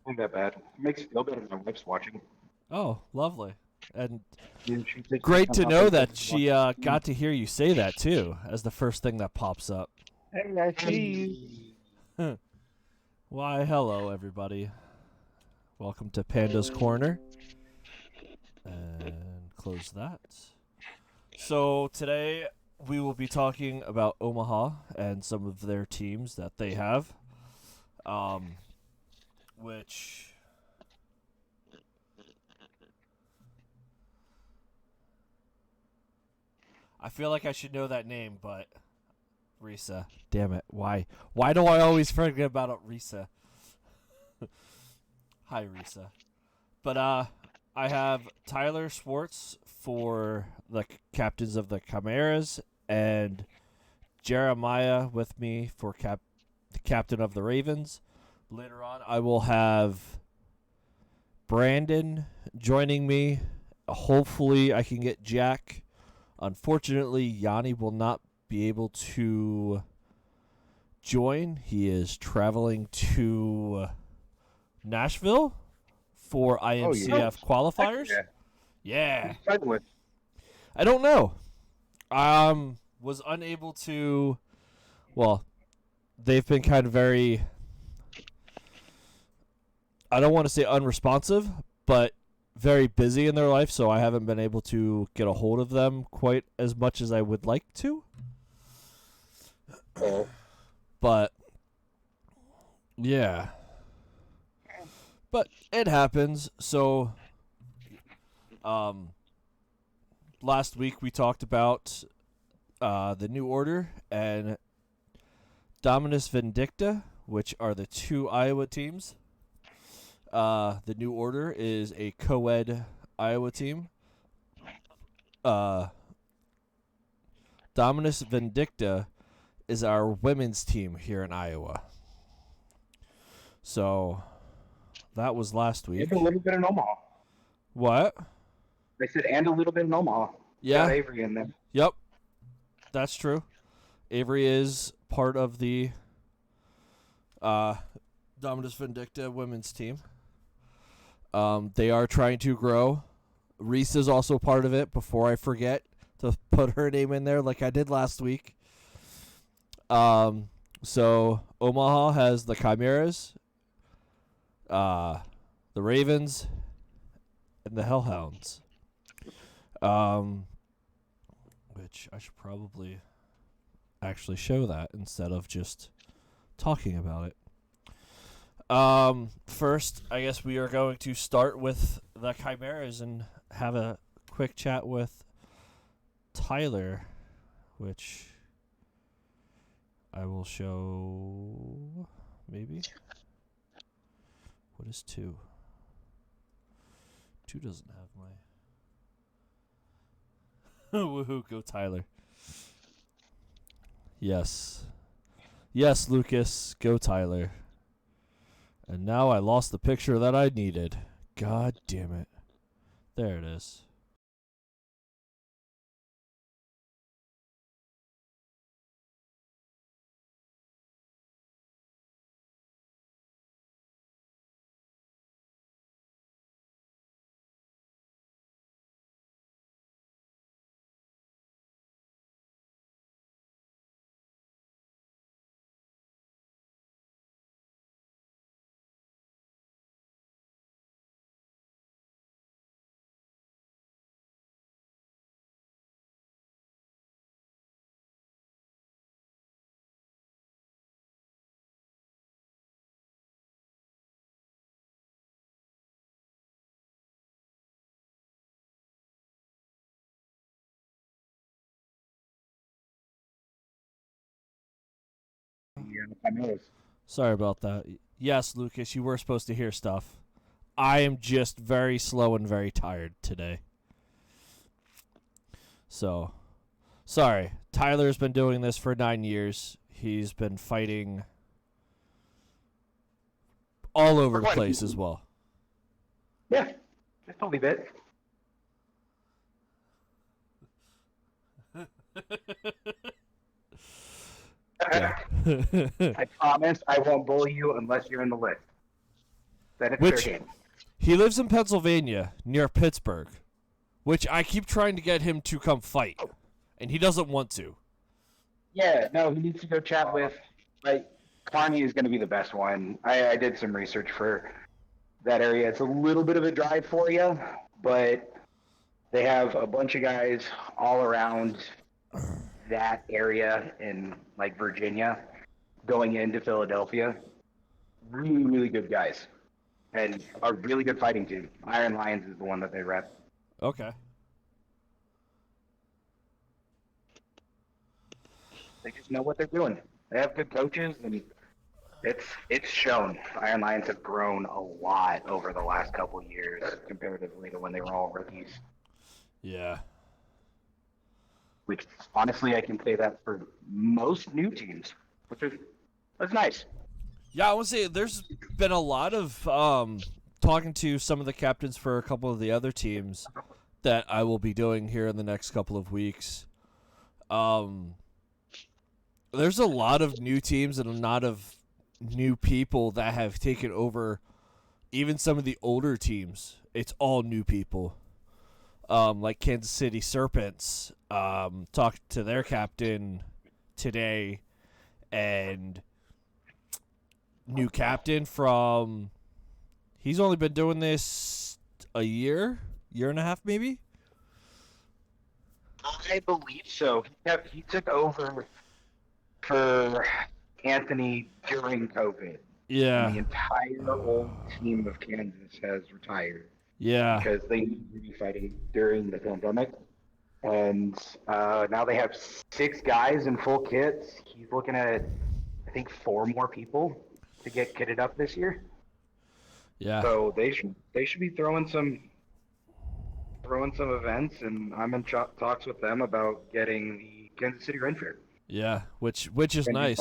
Ain't that bad. It makes it feel better when my wife's watching. Oh, lovely. And She takes me great to on know Facebook that and she watches. got to hear you say that too, as the first thing that pops up. Hey, I see you. Why, hello, everybody. Welcome to Panda's Corner. And close that. So, today we will be talking about Omaha and some of their teams that they have. Um, which I feel like I should know that name, but Risa. Damn it. Why? Why do I always forget about Risa? Hi, Risa. But I have Tyler Schwartz for the captains of the Chimeras and Jeremiah with me for the captain of the Ravens. Later on, I will have Brandon joining me. Hopefully, I can get Jack. Unfortunately, Yanni will not be able to join. He is traveling to Nashville for Oh, yeah. IMCF Heck qualifiers. yeah. Yeah. Who's fighting with? I don't know. Was unable to. Well, they've been kind of very. I don't want to say unresponsive, but very busy in their life, so I haven't been able to get a hold of them quite as much as I would like to. Oh. But yeah, but it happens. So, um, last week we talked about the New Order and Dominus Vindicta, which are the two Iowa teams. The New Order is a co-ed Iowa team. Uh, Dominus Vindicta is our women's team here in Iowa. So that was last week. And a little bit in Omaha. What? They said, and a little bit in Omaha. Got Yeah. Avery in there. Yep. That's true. Avery is part of the uh, Dominus Vindicta women's team. They are trying to grow. Reese is also part of it. Before I forget to put her name in there, like I did last week. So Omaha has the Chimeras, the Ravens, and the Hellhounds. Which I should probably actually show that instead of just talking about it. First, I guess we are going to start with the Chimeras and have a quick chat with Tyler, which I will show. Maybe. What is 2? 2 doesn't have my. Woohoo! Go Tyler. Yes. Yes, Lucas. Go Tyler. And now I lost the picture that I needed. God damn it. There it is. The Chimeras. Sorry about that. Yes, Lucas, you were supposed to hear stuff. I am just very slow and very tired today. So, sorry. Tyler's been doing this for 9 years. He's been fighting all over For the quite a place few. as well. Yeah, just a wee bit. Yeah. I promise I won't bully you unless you're in the list. then it's fair Which game. he lives in Pennsylvania near Pittsburgh, which I keep trying to get him to come fight, and he doesn't want to. Yeah, no, he needs to go chat with. Like, Kearney is going to be the best one. I did some research for that area. It's a little bit of a drive for you, but they have a bunch of guys all around that area in like Virginia going into Philadelphia. Really, really good guys and a really good fighting team. Iron Lions is the one that they rep. Okay. They just know what they're doing. They have good coaches, and it's shown. Iron Lions have grown a lot over the last couple of years comparatively to when they were all rookies. Yeah. Which honestly, I can say that for most new teams, that's nice. Yeah, I want to say there's been a lot of talking to some of the captains for a couple of the other teams that I will be doing here in the next couple of weeks. There's a lot of new teams and a lot of new people that have taken over even some of the older teams. It's all new people. Like Kansas City Serpents, talked to their captain today, and new captain from, he's only been doing this a year and a half maybe. I believe so. He took over for Anthony during COVID. Yeah. And the entire old team of Kansas has retired. Yeah. Because they needed to be fighting during the pandemic. And now they have 6 guys in full kits. He's looking at, I think, 4 more people to get kitted up this year. Yeah. So they should be throwing some events, and I'm in talks with them about getting the Kansas City Ren Fair. Yeah, which is nice.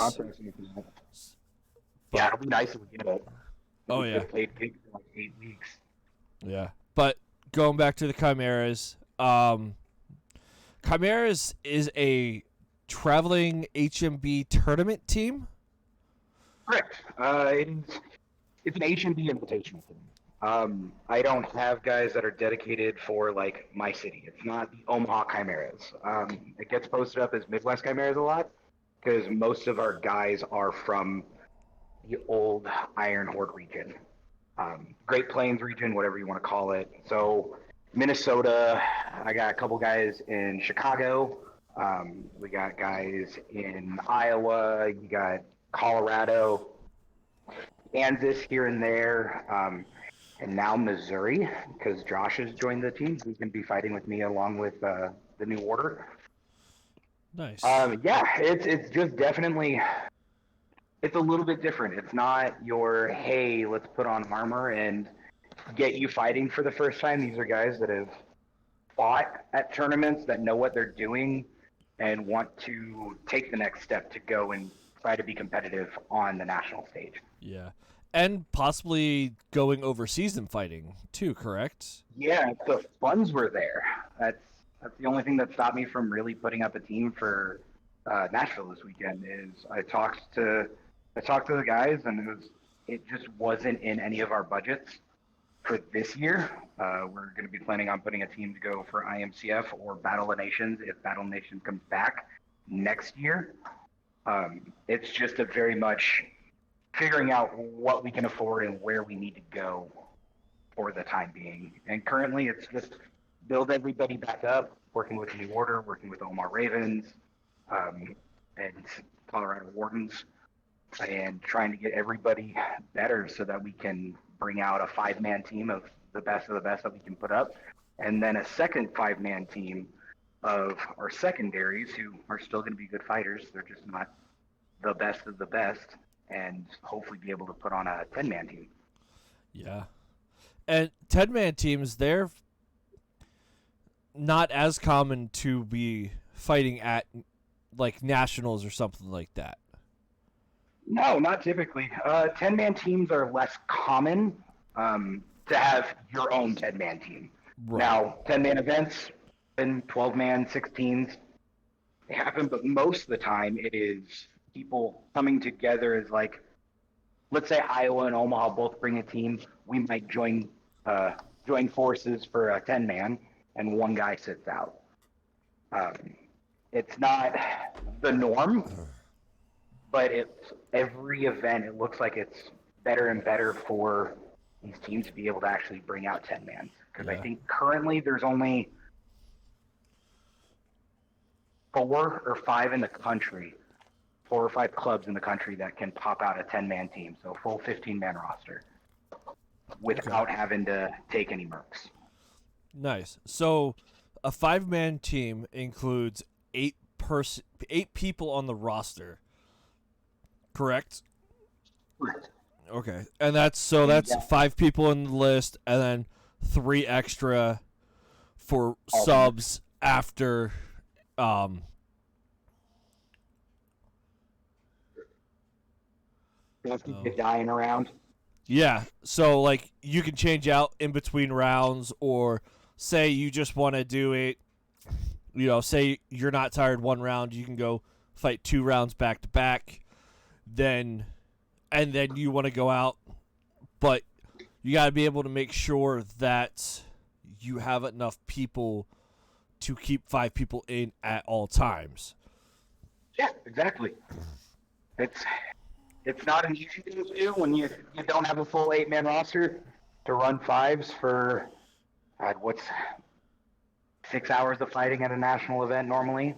Yeah, it'll be nice if we get it. Oh yeah. Played for like 8 weeks. Yeah, but going back to the Chimeras, Chimeras is a traveling HMB tournament team. Correct. It's an HMB invitational team. I don't have guys that are dedicated for like my city. It's not the Omaha Chimeras. It gets posted up as Midwest Chimeras a lot because most of our guys are from the old Iron Horde region, Great Plains region, whatever you want to call it. So Minnesota, I got a couple guys in Chicago. We got guys in Iowa. You got Colorado, Kansas here and there, and now Missouri because Josh has joined the team. He's going to be fighting with me along with the New Order. Nice. Yeah, it's just definitely. It's a little bit different. It's not your, hey, let's put on armor and get you fighting for the first time. These are guys that have fought at tournaments, that know what they're doing, and want to take the next step to go and try to be competitive on the national stage. Yeah. And possibly going overseas and fighting, too, correct? Yeah, the funds were there. That's the only thing that stopped me from really putting up a team for Nashville this weekend is I talked to the guys, and it just wasn't in any of our budgets for this year. We're going to be planning on putting a team to go for IMCF or Battle of Nations if Battle of Nations comes back next year. It's just a very much figuring out what we can afford and where we need to go for the time being. And currently it's just build everybody back up, working with New Order, working with Omaha Ravens, and Colorado Wardens, and trying to get everybody better so that we can bring out a 5-man team of the best that we can put up, and then a second 5-man team of our secondaries who are still going to be good fighters. They're just not the best of the best, and hopefully be able to put on a 10-man team. Yeah. And 10-man teams, they're not as common to be fighting at like nationals or something like that. No, not typically. 10-man teams are less common to have your own 10-man team. Right. Now, 10-man events and 12-man, 16s, they happen, but most of the time it is people coming together as like let's say Iowa and Omaha both bring a team, we might join forces for a 10-man, and one guy sits out. It's not the norm, but it's every event. It looks like it's better and better for these teams to be able to actually bring out 10-mans. Because I think currently there's only 4 or 5 in the country, 4 or 5 clubs in the country that can pop out a 10-man team, so a full 15-man roster, without having to take any mercs. Nice. So a 5-man team includes 8 people on the roster. Correct? Correct. Okay. And that's 5 people in the list and then 3 extra for subs after dying around. Yeah. So like you can change out in between rounds, or say you just want to do it, say you're not tired one round, you can go fight 2 rounds back to back. And then you want to go out, but you got to be able to make sure that you have enough people to keep 5 people in at all times. Yeah, exactly. It's not an easy thing to do when you don't have a full 8-man roster to run 5s for what's 6 hours of fighting at a national event normally.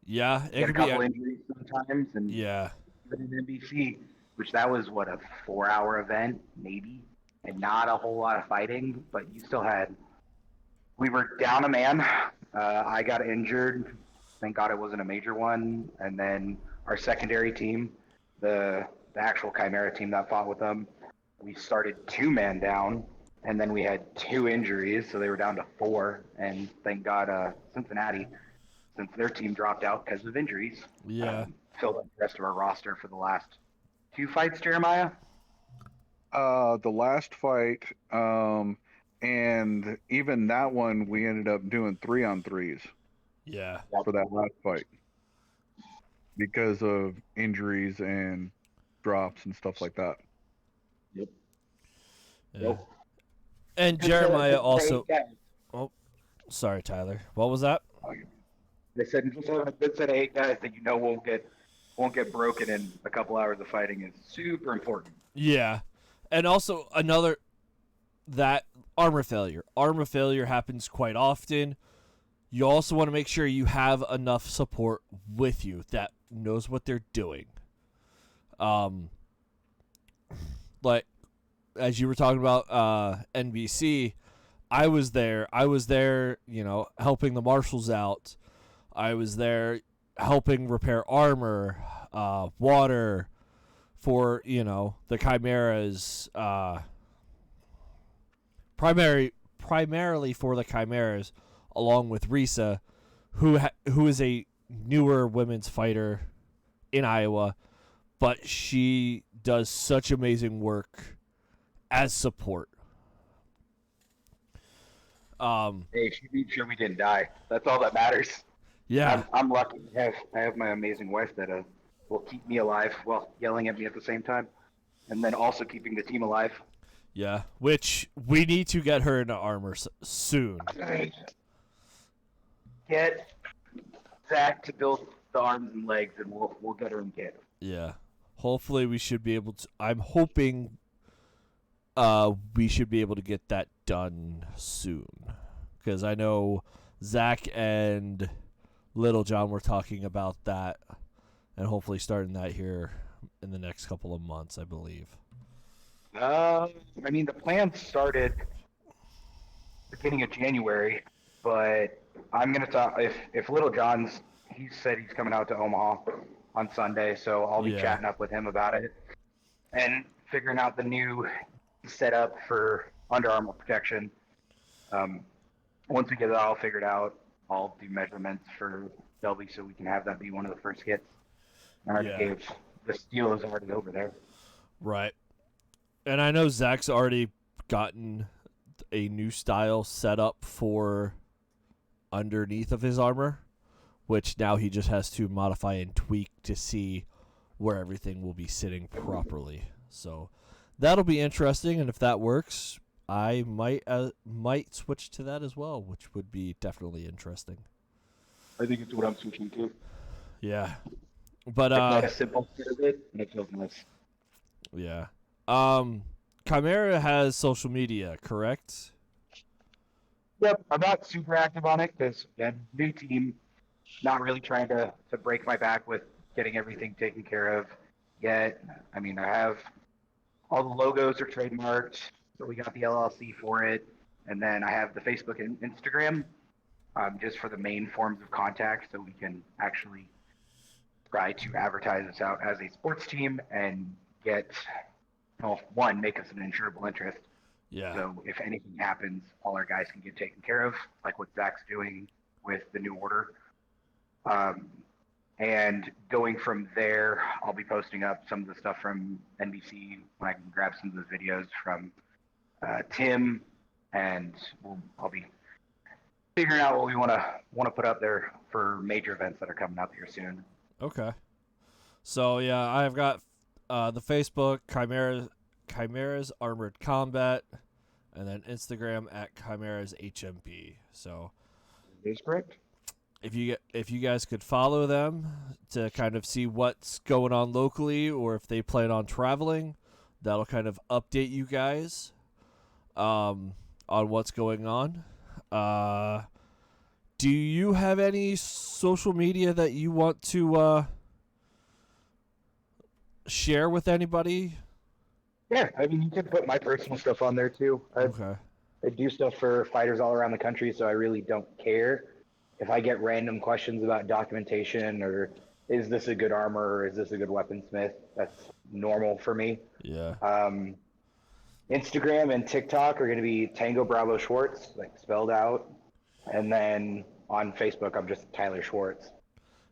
Yeah, it could be a couple injuries sometimes, and yeah. Even in NBC, which that was what, a 4-hour event maybe, and not a whole lot of fighting, but you still had. We were down a man. I got injured. Thank God it wasn't a major one. And then our secondary team, the actual Chimera team that fought with them, we started 2-man down, and then we had 2 injuries, so they were down to 4. And thank God Cincinnati, since their team dropped out because of injuries, filled up the rest of our roster for the last 2 fights, Jeremiah? The last fight, and even that one, we ended up doing 3-on-3s. Yeah. For that last fight. Because of injuries and drops and stuff like that. Yep. Yeah. And Jeremiah also... Oh, sorry, Tyler. What was that? They said just having a good set of 8 guys that won't get broken in a couple hours of fighting is super important. Yeah. And also another, that armor failure. Armor failure happens quite often. You also want to make sure you have enough support with you that knows what they're doing. Like, as you were talking about NBC, I was there, helping the marshals out. I was there helping repair armor, water for, the Chimeras, primarily for the Chimeras, along with Risa, who is a newer women's fighter in Iowa, but she does such amazing work as support. Hey, she made sure we didn't die. That's all that matters. Yeah, I'm lucky. I have my amazing wife that will keep me alive while yelling at me at the same time, and then also keeping the team alive. Yeah, which we need to get her into armor soon. Get Zach to build the arms and legs, and we'll get her in kit. Yeah, hopefully we should be able to. I'm hoping we should be able to get that done soon, because I know Zach and Little John were talking about that, and hopefully starting that here in the next couple of months, I believe. The plan started beginning of January, but I'm gonna talk if Little John's. He said he's coming out to Omaha on Sunday, so I'll be chatting up with him about it and figuring out the new setup for Under Armour protection. Once we get that all figured out, I'll do measurements for Delby so we can have that be one of the first kits. I already gave the steel is already over there. Right. And I know Zach's already gotten a new style set up for underneath of his armor, which now he just has to modify and tweak to see where everything will be sitting properly. So that'll be interesting, and if that works, I might switch to that as well, which would be definitely interesting. I think it's what I'm switching to. Yeah, but It's not a simple bit of it, and it feels nice. yeah. Chimera has social media, correct? Yep, I'm not super active on it because, again, new team, not really trying to break my back with getting everything taken care of yet. I mean, I have all the logos are trademarked, so we got the LLC for it. And then I have the Facebook and Instagram just for the main forms of contact so we can actually try to advertise us out as a sports team and get, well, one, make us an insurable interest. Yeah. So if anything happens, all our guys can get taken care of, like what Zach's doing with the new order. And going from there, I'll be posting up some of the stuff from NBC when I can grab some of the videos from Tim, and I'll be figuring out what we want to put up there for major events that are coming up here soon. Okay. So yeah, I've got the Facebook Chimera's Armored Combat, and then Instagram at Chimera's HMB. So Is correct. if you guys could follow them to kind of see what's going on locally, or if they plan on traveling, that'll kind of update you guys on what's going on. Do you have any social media that you want to share with anybody? Yeah, I mean, you can put my personal stuff on there too. Okay. I do stuff for fighters all around the country, so I really don't care if I get random questions about documentation or is this a good armor or is this a good weaponsmith. That's normal for me. Yeah. Instagram and TikTok are going to be Tango Bravo Schwartz, like spelled out. And then on Facebook, I'm just Tyler Schwartz.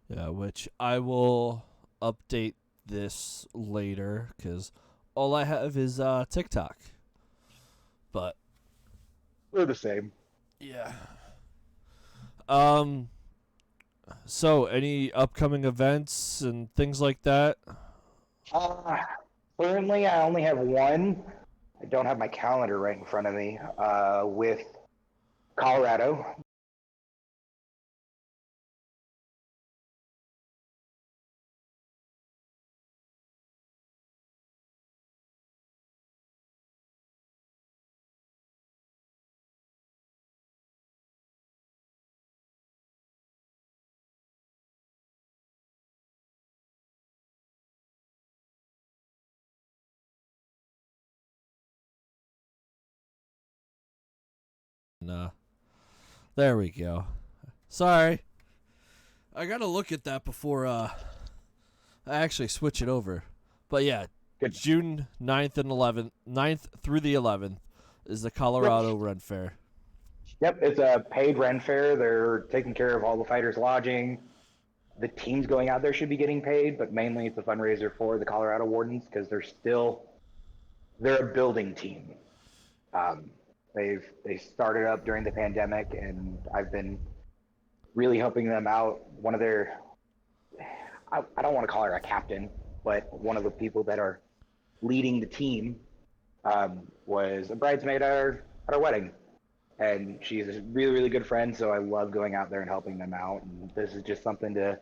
Yeah, which I will update this later because all I have is TikTok. But We're the same. yeah. So any upcoming events and things like that? Currently, I only have one. I don't have my calendar right in front of me. With Colorado. Nah. There we go. Sorry. I gotta look at that before I actually switch it over. But yeah, Good. June 9th and 11th, 9th through the 11th is the Colorado Ren Fair. Yep, it's a paid Ren Fair. They're taking care of all the fighters' lodging. The teams going out there should be getting paid, but mainly it's a fundraiser for the Colorado Wardens because they're a building team. They started up during the pandemic, and I've been really helping them out. One of their, I don't want to call her a captain, but one of the people that are leading the team was a bridesmaid at our wedding. And she's a really, really good friend, so I love going out there and helping them out. And this is just something to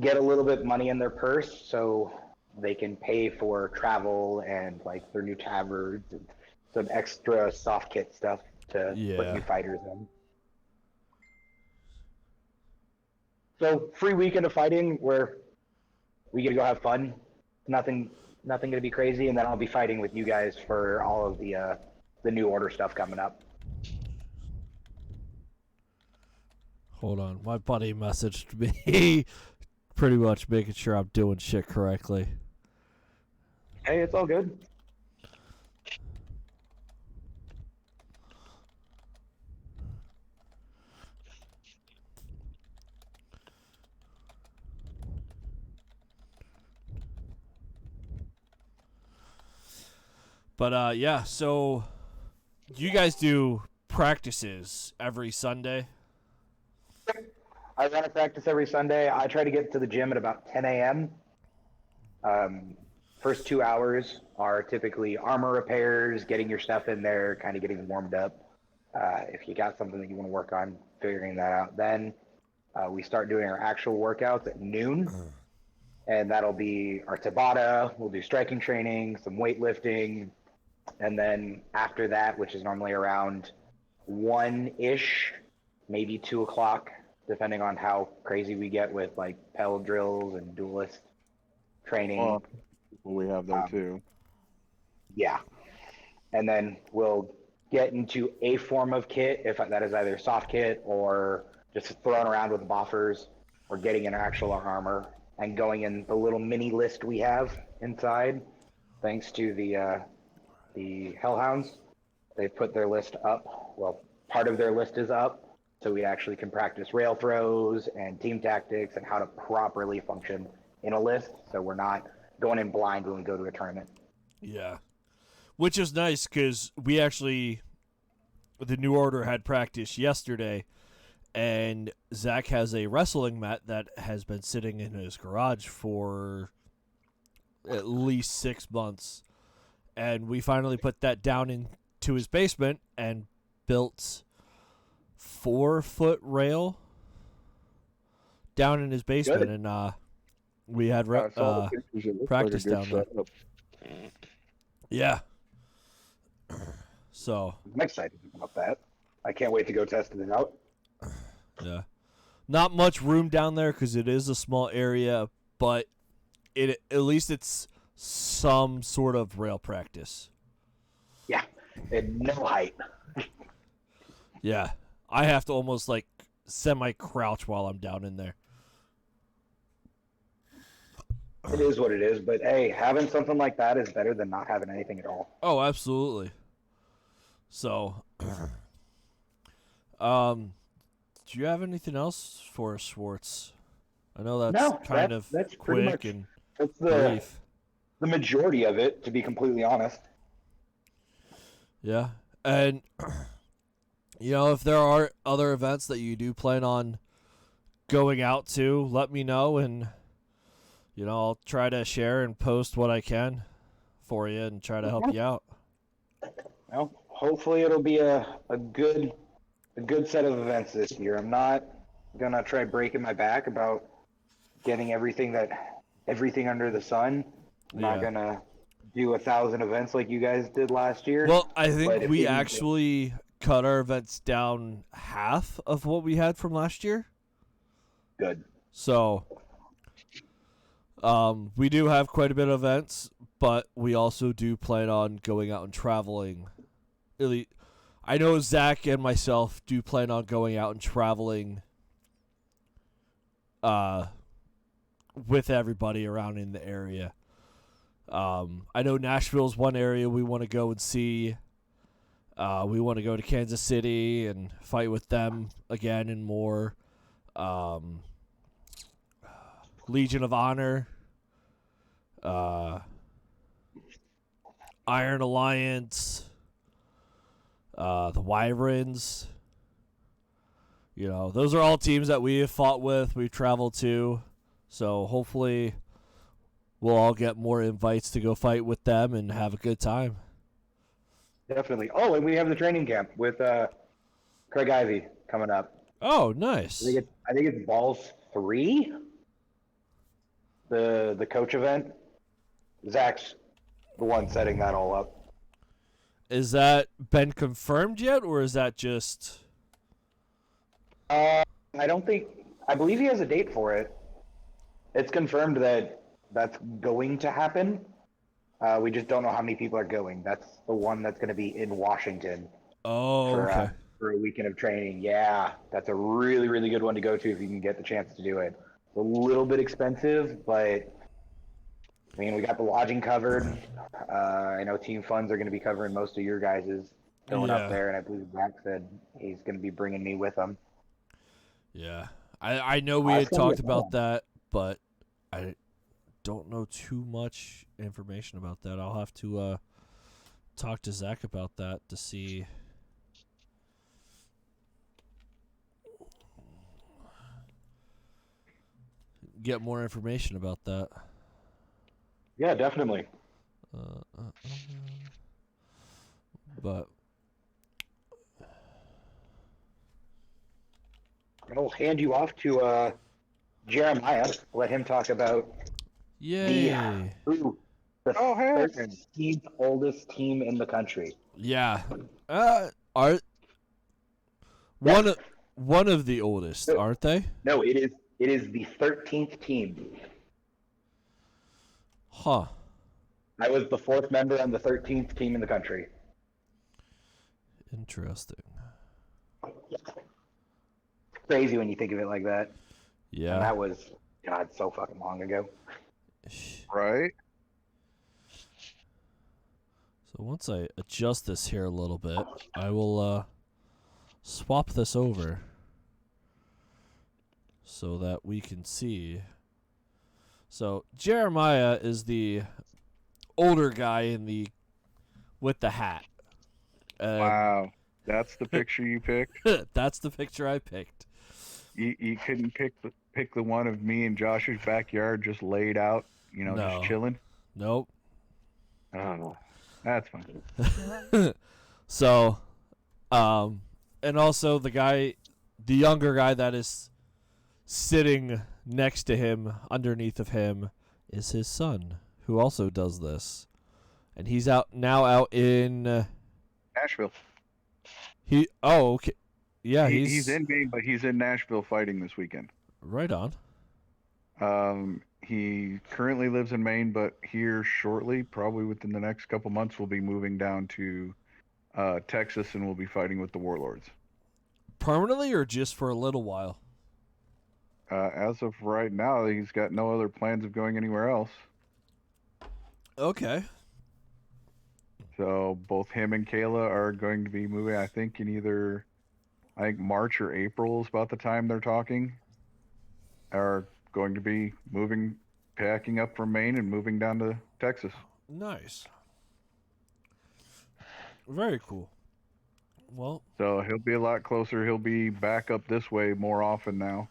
get a little bit money in their purse so they can pay for travel and like their new tabards and some extra soft kit stuff to put new fighters in. So free weekend of fighting where we get to go have fun. Nothing going to be crazy, and then I'll be fighting with you guys for all of the new order stuff coming up. Hold on. My buddy messaged me pretty much making sure I'm doing shit correctly. Hey, it's all good. But yeah, so you guys do practices every Sunday? I run a practice every Sunday. I try to get to the gym at about 10 a.m. first 2 hours are typically armor repairs, getting your stuff in there, kind of getting warmed up. If you got something that you want to work on, figuring that out. Then we start doing our actual workouts at noon, and that'll be our Tabata. We'll do striking training, some weightlifting, and then after that, which is normally around 1-ish, maybe 2 o'clock, depending on how crazy we get with like Pell drills and duelist training. Well, we have that too. Yeah. And then we'll get into a form of kit, if that is either soft kit or just throwing around with buffers, or getting in actual armor and going in the little mini list we have inside, thanks to the Hellhounds. They've put their list up. Well, part of their list is up, so we actually can practice rail throws and team tactics and how to properly function in a list, so we're not going in blind when we go to a tournament. Yeah. Which is nice because we actually, the New Order had practice yesterday, and Zach has a wrestling mat that has been sitting in his garage for at least 6 months. And we finally put that down into his basement and built 4-foot rail down in his basement. Good. And we had I saw the pictures. It looks practice like a good down there. setup. Yeah. So. I'm excited about that. I can't wait to go test it out. Yeah. Not much room down there because it is a small area, but at least it's some sort of rail practice. Yeah, and no height. Yeah. I have to almost like semi-crouch while I'm down in there. It is what it is, but hey, having something like that is better than not having anything at all. Oh, absolutely. So, do you have anything else for us, Schwartz? I know that's that's quick pretty much, and that's brief. the majority of it, to be completely honest. Yeah. And, if there are other events that you do plan on going out to, let me know, and, I'll try to share and post what I can for you and try to help you out. Well, hopefully it'll be a good set of events this year. I'm not gonna try breaking my back about getting everything under the sun. I'm not gonna do 1,000 events like you guys did last year. Well, I think we actually cut our events down half of what we had from last year. Good. So, we do have quite a bit of events, but we also do plan on going out and traveling. Really, I know Zach and myself do plan on going out and traveling with everybody around in the area. I know Nashville's one area we want to go and see. We want to go to Kansas City and fight with them again and more. Legion of Honor. Iron Alliance. The Wyverns. Those are all teams that we have fought with, we've traveled to. So hopefully we'll all get more invites to go fight with them and have a good time. Definitely. Oh, and we have the training camp with Craig Ivey coming up. Oh, nice. I think it's Balls 3, the coach event. Zach's the one setting that all up. Is that been confirmed yet, or is that just... I believe he has a date for it. It's confirmed that that's going to happen. We just don't know how many people are going. That's the one that's going to be in Washington. Oh, okay. For a weekend of training. Yeah, that's a really, really good one to go to if you can get the chance to do it. It's a little bit expensive, but I mean, we got the lodging covered. I know team funds are going to be covering most of your guys' going up there, and I believe Zach said he's going to be bringing me with him. Yeah. I know we had talked about that, but I don't know too much information about that. I'll have to talk to Zach about that to see. Get more information about that. Yeah, definitely. Uh, uh, uh, but I'll hand you off to Jeremiah. Let him talk about the yay. ooh, the Oh, hey. 13th oldest team in the country. Yeah. Are one Yes. of one of the oldest, aren't they? No, it is the 13th team. Huh. I was the fourth member on the 13th team in the country. Interesting. Crazy when you think of it like that. And Yeah. that was, God, so fucking long ago. Right? So once I adjust this here a little bit, I will swap this over so that we can see. So Jeremiah is the older guy in the with the hat. And Wow. That's the picture you picked? that's the picture I picked. You couldn't pick the one of me in Josh's backyard just laid out, just No. chilling? Nope. Oh, that's fine. So, and also the younger guy that is sitting next to him, underneath of him, is his son, who also does this, and he's out in Nashville. okay, yeah, He's in Maine, but he's in Nashville fighting this weekend. right on. He currently lives in Maine, but here shortly, probably within the next couple months, we'll be moving down to Texas and we'll be fighting with the Warlords. Permanently or just for a little while? As of right now, he's got no other plans of going anywhere else. Okay. So both him and Kayla are going to be moving, I think March or April is about the time they're talking. Are going to be packing up from Maine and moving down to Texas. Nice. Very cool. Well, So he'll be a lot closer. He'll be back up this way more often now.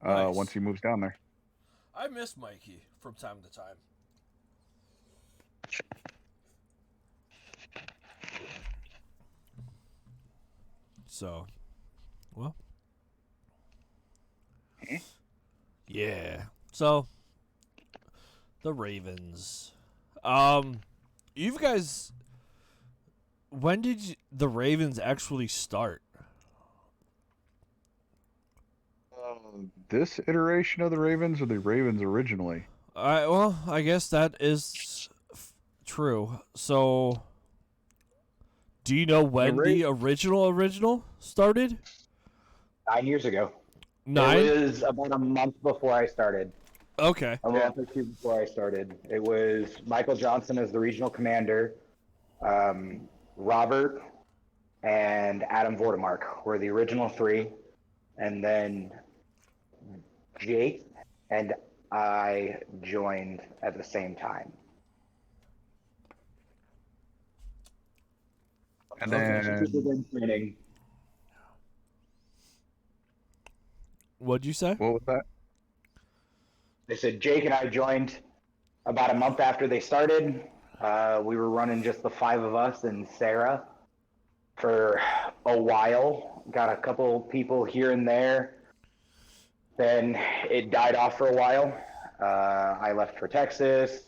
Nice. Once he moves down there. I miss Mikey from time to time. So, well, yeah. So, the Ravens. You guys, when did the Ravens actually start? This iteration of the Ravens or the Ravens originally? I guess that is true. So, do you know when the original started? 9 years ago. 9? It was about a month before I started. Okay. A month or two before I started. It was Michael Johnson as the regional commander. Robert and Adam Vordemark were the original three. And then Jake and I joined at the same time. And then Training. What'd you say? What was that? They said Jake and I joined about a month after they started. We were running just the five of us and Sarah for a while. Got a couple people here and there. Then it died off for a while. I left for Texas.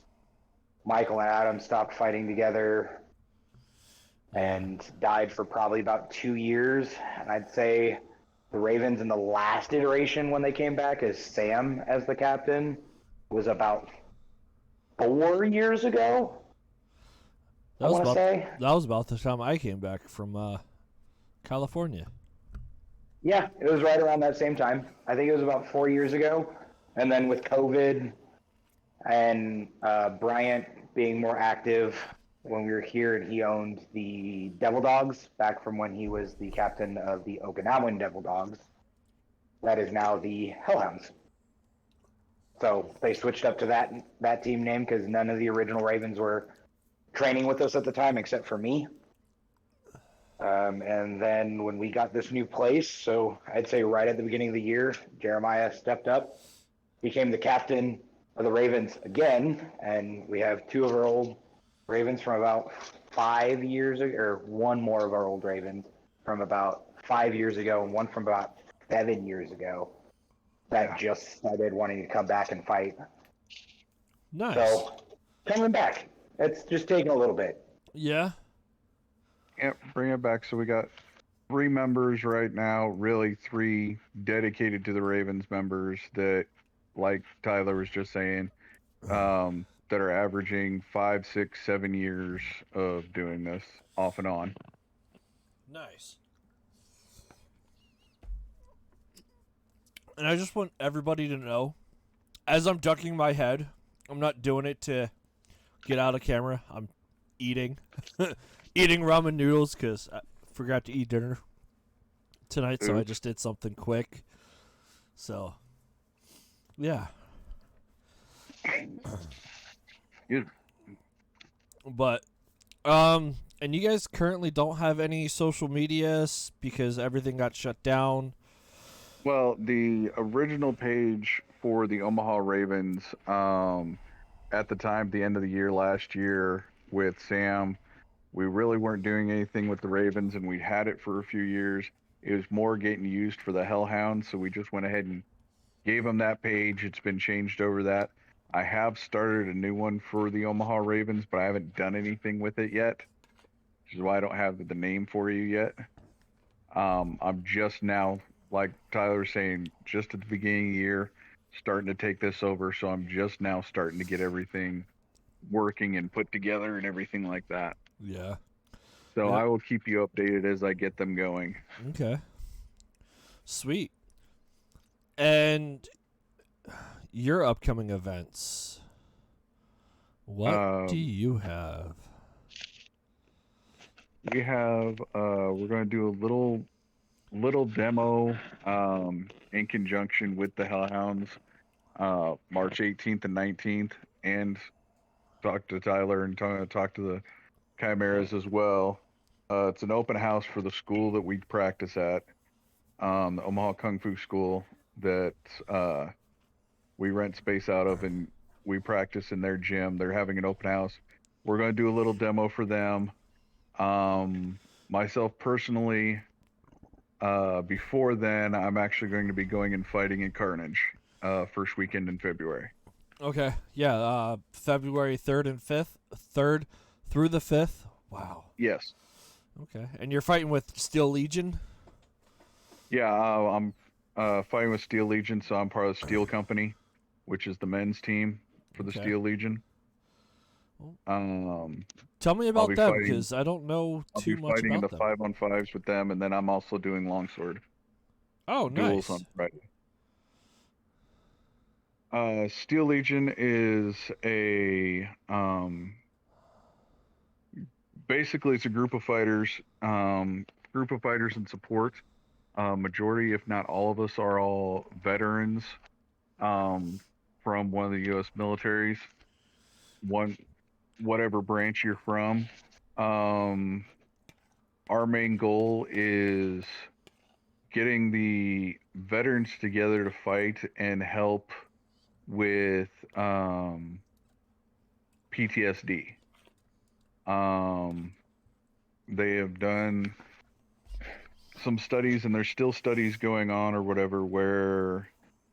Michael and Adam stopped fighting together and died for probably about 2 years. And I'd say the Ravens in the last iteration when they came back as Sam as the captain was about 4 years ago. That was about the time I came back from California. Yeah, it was right around that same time. I think it was about 4 years ago. And then with COVID and Bryant being more active when we were here, and he owned the Devil Dogs back from when he was the captain of the Okinawan Devil Dogs. That is now the Hellhounds. So they switched up to that team name because none of the original Ravens were training with us at the time except for me. And then when we got this new place, so I'd say right at the beginning of the year, Jeremiah stepped up, became the captain, the Ravens again, and we have two of our old Ravens from about 5 years ago, or one more of our old Ravens from about 5 years ago, and one from about 7 years ago that just started wanting to come back and fight. Nice. So coming back, it's just taking a little bit. Yeah. Yep, bring it back. So we got 3 members right now, really 3 dedicated to the Ravens members that, like Tyler was just saying, that are averaging 5, 6, 7 years of doing this off and on. Nice. And I just want everybody to know, as I'm ducking my head, I'm not doing it to get out of camera. I'm eating. Eating ramen noodles because I forgot to eat dinner tonight, so I just did something quick. So, yeah. Good. But, and you guys currently don't have any social medias because everything got shut down. Well, the original page for the Omaha Ravens, at the time, the end of the year last year with Sam, we really weren't doing anything with the Ravens, and we had it for a few years. It was more getting used for the Hellhounds, so we just went ahead and gave them that page. It's been changed over that. I have started a new one for the Omaha Ravens, but I haven't done anything with it yet, which is why I don't have the name for you yet. I'm just now, like Tyler was saying, just at the beginning of the year, starting to take this over, so I'm just now starting to get everything working and put together and everything like that. Yeah. So Yep. I will keep you updated as I get them going. Okay. Sweet. And your upcoming events. What do you have? We have we're going to do a little demo in conjunction with the Hellhounds, March 18th and 19th, and talk to Tyler and talk to the Chimeras as well. It's an open house for the school that we practice at, the Omaha Kung Fu School that we rent space out of, and we practice in their gym. They're having an open house. We're going to do a little demo for them. Myself personally, before then, I'm actually going to be going and fighting in Carnage, first weekend in February. Okay. Yeah, February 3rd and 5th. 3rd through the 5th. Wow. Yes. Okay. And you're fighting with Steel Legion? Yeah, I'm fighting with Steel Legion, so I'm part of the Steel Company, which is the men's team for the Okay. Steel Legion. Tell me about be them, fighting- because I don't know I'll too be much fighting in about the them. 5-on-5s with them, and then I'm also doing longsword Oh, duels nice. on Friday. Steel Legion is a basically it's a group of fighters and support. Majority, if not all of us, are all veterans from one of the U.S. militaries, whatever branch you're from. Our main goal is getting the veterans together to fight and help with PTSD. They have done some studies, and there's still studies going on or whatever, where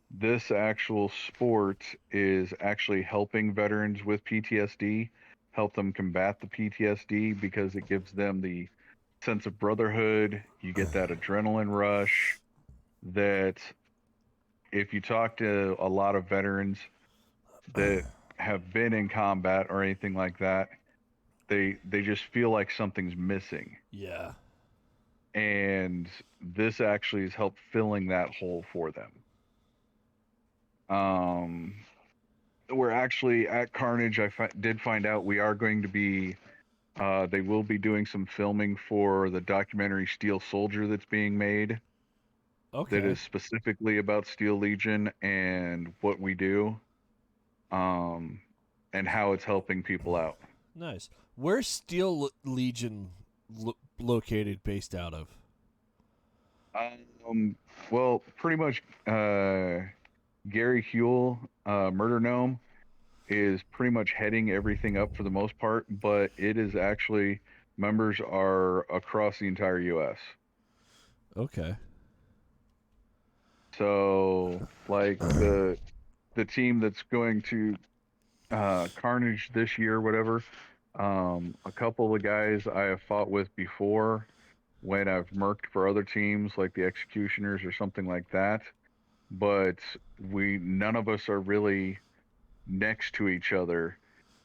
this actual sport is actually helping veterans with PTSD, help them combat the PTSD, because it gives them the sense of brotherhood. You get that adrenaline rush that if you talk to a lot of veterans that have been in combat or anything like that, they just feel like something's missing. Yeah. And this actually has helped filling that hole for them. We're actually at Carnage. Did find out we are going to be, they will be doing some filming for the documentary Steel Soldier that's being made. Okay. That is specifically about Steel Legion and what we do, and how it's helping people out. Nice. Where's Steel Legion located, based out of? Well, pretty much Gary Huell, Murder Gnome, is pretty much heading everything up for the most part, but it is actually members are across the entire U.S. Okay. So, like the team that's going to Carnage this year, whatever. A couple of guys I have fought with before when I've merked for other teams, like the Executioners or something like that. But none of us are really next to each other.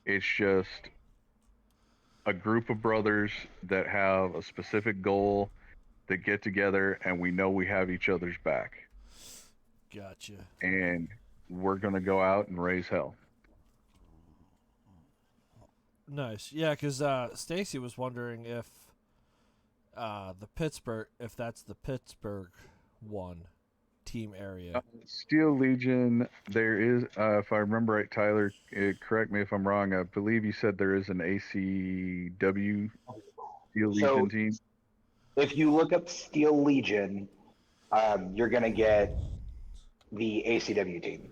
It's just a group of brothers that have a specific goal that get together, and we know we have each other's back, Gotcha. and we're gonna go out and raise hell. Nice. Yeah, because Stacy was wondering if if that's the Pittsburgh one team area. Steel Legion, there is, if I remember right, Tyler, correct me if I'm wrong. I believe you said there is an ACW Steel So Legion team. if you look up Steel Legion, you're gonna get the ACW team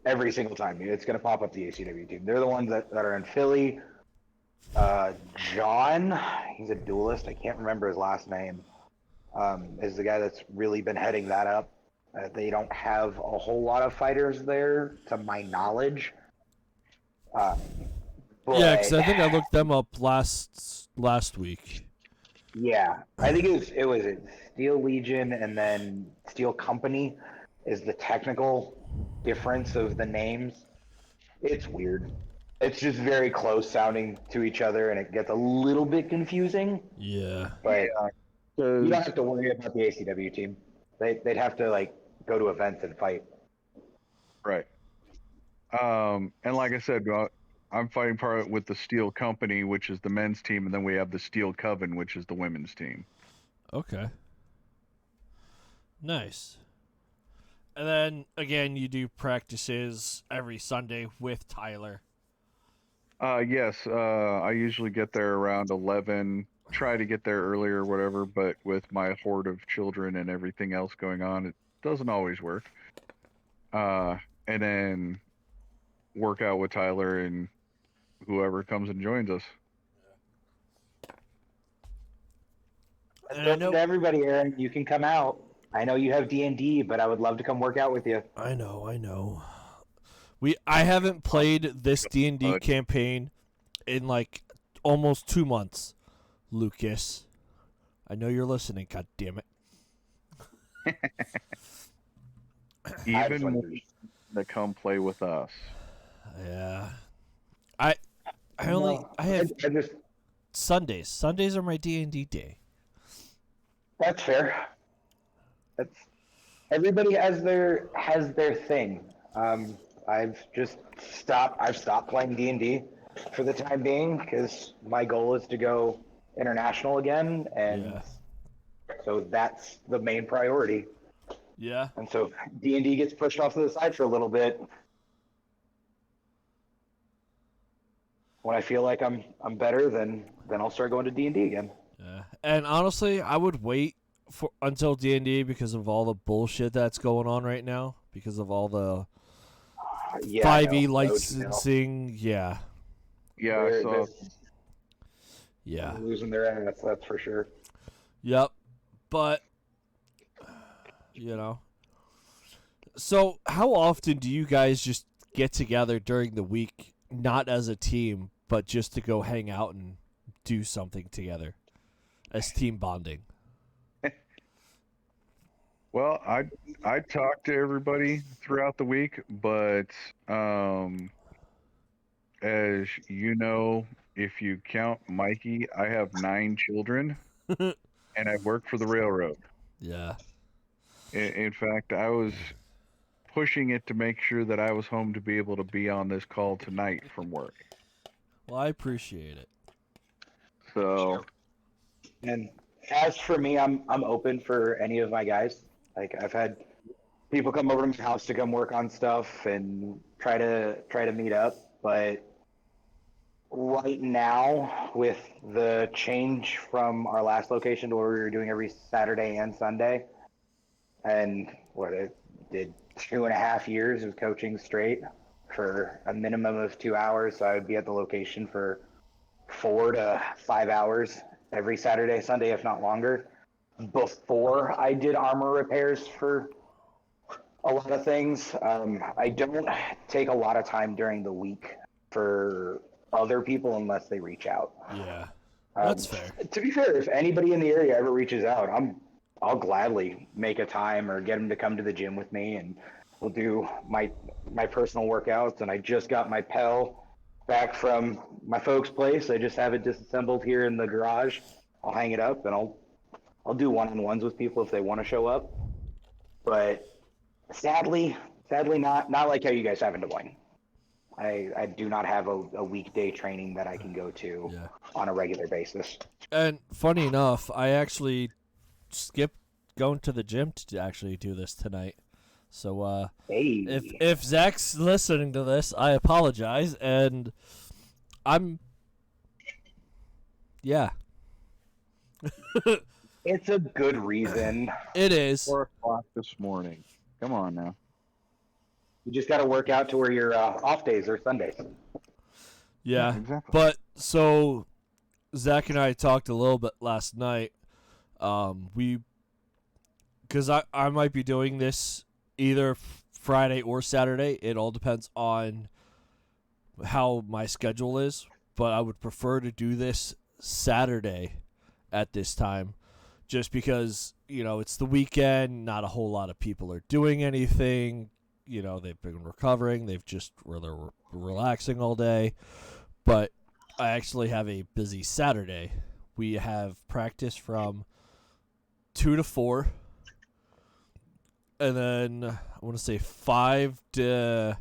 every single time. It's gonna pop up the ACW team. They're the ones that are in Philly. John, he's a duelist. I can't remember his last name. Is the guy that's really been heading that up. They don't have a whole lot of fighters there, to my knowledge. Yeah, But because I think I looked them up last week. yeah, I think it was Steel Legion, and then Steel Company is the technical difference of the names. It's weird. It's just very close sounding to each other, and it gets a little bit confusing. Yeah. But you don't 'Cause- have to worry about the ACW team. They'd have to like go to events and fight. right. And like I said, I'm fighting part with the Steel Company, which is the men's team, and then we have the Steel Coven, which is the women's team. Okay. Nice. And then again, you do practices every Sunday with Tyler. Yes, I usually get there around 11. Try to get there earlier, whatever, but with my horde of children and everything else going on, it doesn't always work. And then work out with Tyler and whoever comes and joins us. And It's I open know, to everybody, Aaron. You can come out. I know you have D&D, but I would love to come work out with you. I know. I haven't played this D&D campaign in like almost 2 months, Lucas. I know you're listening. God damn it. Even more to come play with us. Yeah. I have I just Sundays. Sundays are my D&D day. that's fair. That's everybody has their thing. I've stopped playing D&D for the time being because my goal is to go international again, and Yeah. so that's the main priority. Yeah. And so D&D gets pushed off to the side for a little bit. When I feel like I'm better, then I'll start going to D&D again. Yeah. And honestly, I would wait until D&D because of all the bullshit that's going on right now, because of all the Yeah, I 5e know. licensing. Yeah. Yeah, I saw. They're Yeah. losing their ass, that's for sure. Yep. But you know. So, how often do you guys just get together during the week, not as a team, but just to go hang out and do something together as team bonding? Well, I talk to everybody throughout the week, but as you know, if you count Mikey, I have 9 children, and I work for the railroad. Yeah. In fact, I was pushing it to make sure that I was home to be able to be on this call tonight from work. Well, I appreciate it. So, And as for me, I'm open for any of my guys. Like I've had people come over to my house to come work on stuff and try to meet up, but right now with the change from our last location to where we were doing every Saturday and Sunday, and what it did 2.5 years of coaching straight for a minimum of 2 hours. So I would be at the location for 4 to 5 hours every Saturday, Sunday, if not longer. Before I did armor repairs for a lot of things, I don't take a lot of time during the week for other people unless they reach out. Yeah, that's fair. To be fair, if anybody in the area ever reaches out, I'll gladly make a time or get them to come to the gym with me, and we'll do my personal workouts. And I just got my Pel back from my folks' place. I just have it disassembled here in the garage. I'll hang it up, and I'll do one-on-ones with people if they want to show up. But sadly not like how you guys have in Des Moines. I do not have a weekday training that I can go to on a regular basis. And funny enough, I actually skipped going to the gym to actually do this tonight. So hey. if Zach's listening to this, I apologize, and yeah. It's a good reason. It is. 4 o'clock this morning. Come on now. You just got to work out to where your off days are Sundays. Yeah, exactly. But so Zach and I talked a little bit last night. Because I might be doing this either Friday or Saturday. It all depends on how my schedule is. But I would prefer to do this Saturday at this time, just because, it's the weekend. Not a whole lot of people are doing anything. They've been recovering. They've just they're relaxing all day. But I actually have a busy Saturday. We have practice from 2 to 4. And then I want to say 5 to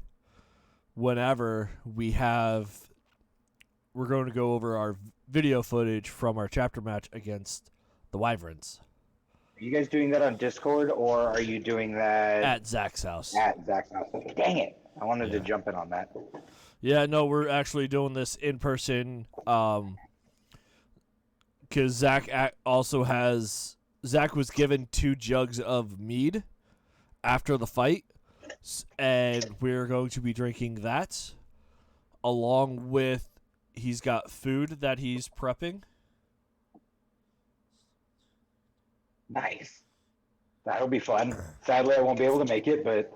whenever we're going to go over our video footage from our chapter match against the Wyverns. Are you guys doing that on Discord, or are you doing that At Zach's house. At Zach's house. Dang it. I wanted to jump in on that. Yeah, no, we're actually doing this in person. Because Zach was given 2 jugs of mead after the fight, and we're going to be drinking that, along with he's got food that he's prepping. Nice. That'll be fun. Sadly, I won't be able to make it, but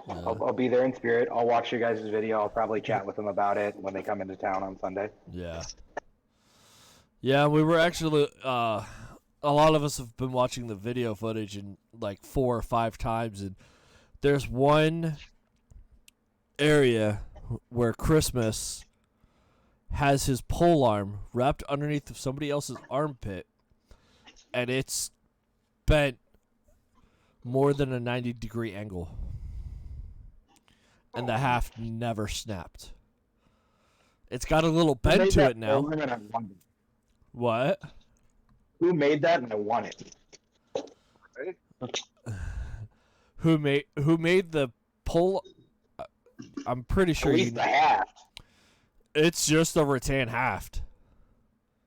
I'll be there in spirit. I'll watch your guys' video. I'll probably chat with them about it when they come into town on Sunday. Yeah. Yeah, we were actually... a lot of us have been watching the video footage in like 4 or 5 times, and there's one area where Christmas has his pole arm wrapped underneath of somebody else's armpit, and it's bent more than a 90-degree angle, and the haft never snapped. It's got a little bend to it now. What? Who made that, and I want it? Who made the pull? I'm pretty sure At least the haft. It's just a rattan haft.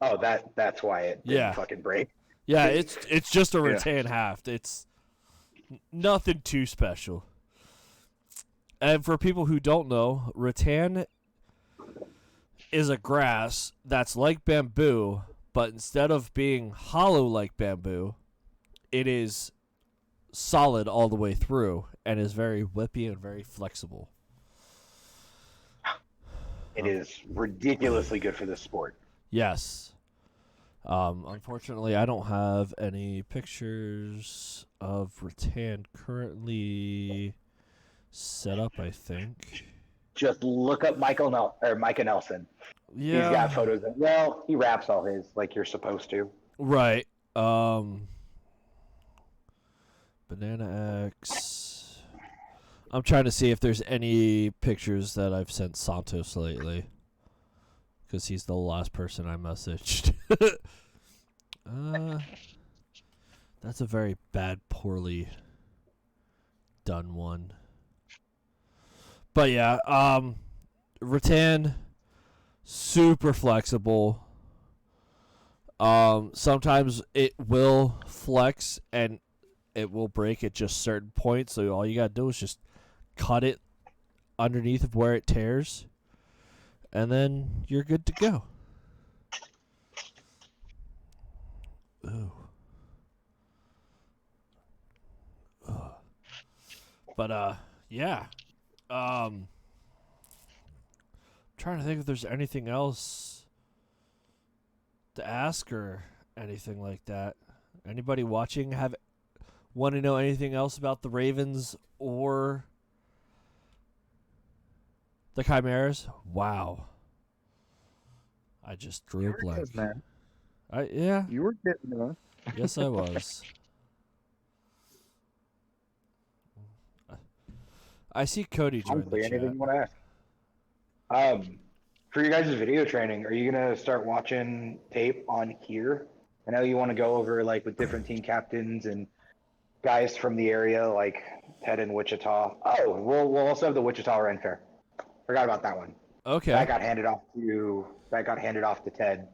Oh, that's why it didn't fucking break. Yeah, it's just a rattan haft. It's nothing too special. And for people who don't know, rattan is a grass that's like bamboo, but instead of being hollow like bamboo, it is solid all the way through and is very whippy and very flexible. It is ridiculously good for this sport. Yes. Unfortunately, I don't have any pictures of rattan currently set up, I think. Just look up Micah Nelson. Yeah. He's got photos of, he wraps all his like you're supposed to. Right. Banana X. I'm trying to see if there's any pictures that I've sent Santos lately, because he's the last person I messaged. That's a very bad, poorly done one. But yeah, rattan, super flexible. Sometimes it will flex and it will break at just certain points. So all you gotta do is just cut it underneath of where it tears, and then you're good to go. Ooh. Ugh. But yeah. Trying to think if there's anything else to ask or anything like that. Anybody watching want to know anything else about the Ravens or the Chimeras? Wow. I just drew a blank. Yeah. You were getting there. Yes, I was. I see Cody join Honestly, the anything chat. you want to ask? For your guys' video training, are you gonna start watching tape on here? I know you want to go over like with different team captains and guys from the area, like Ted in Wichita. Oh, we'll also have the Wichita Ren Fair. Forgot about that one. Okay. That got handed off to Ted,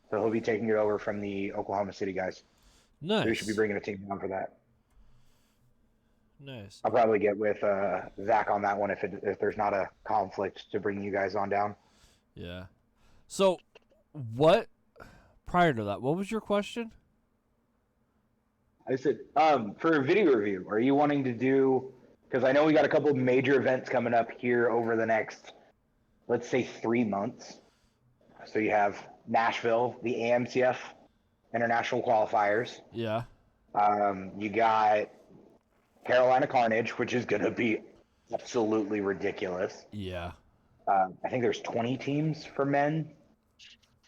so he'll be taking it over from the Oklahoma City guys. Nice. So we should be bringing a team down for that. Nice. I'll probably get with Zach on that one if there's not a conflict to bring you guys on down. Yeah. So, prior to that, what was your question? I said, for a video review, are you wanting to do, because I know we got a couple of major events coming up here over the next, let's say 3 months. So you have Nashville, the AMCF International Qualifiers. Yeah. You got Carolina Carnage, which is going to be absolutely ridiculous. Yeah. I think there's 20 teams for men.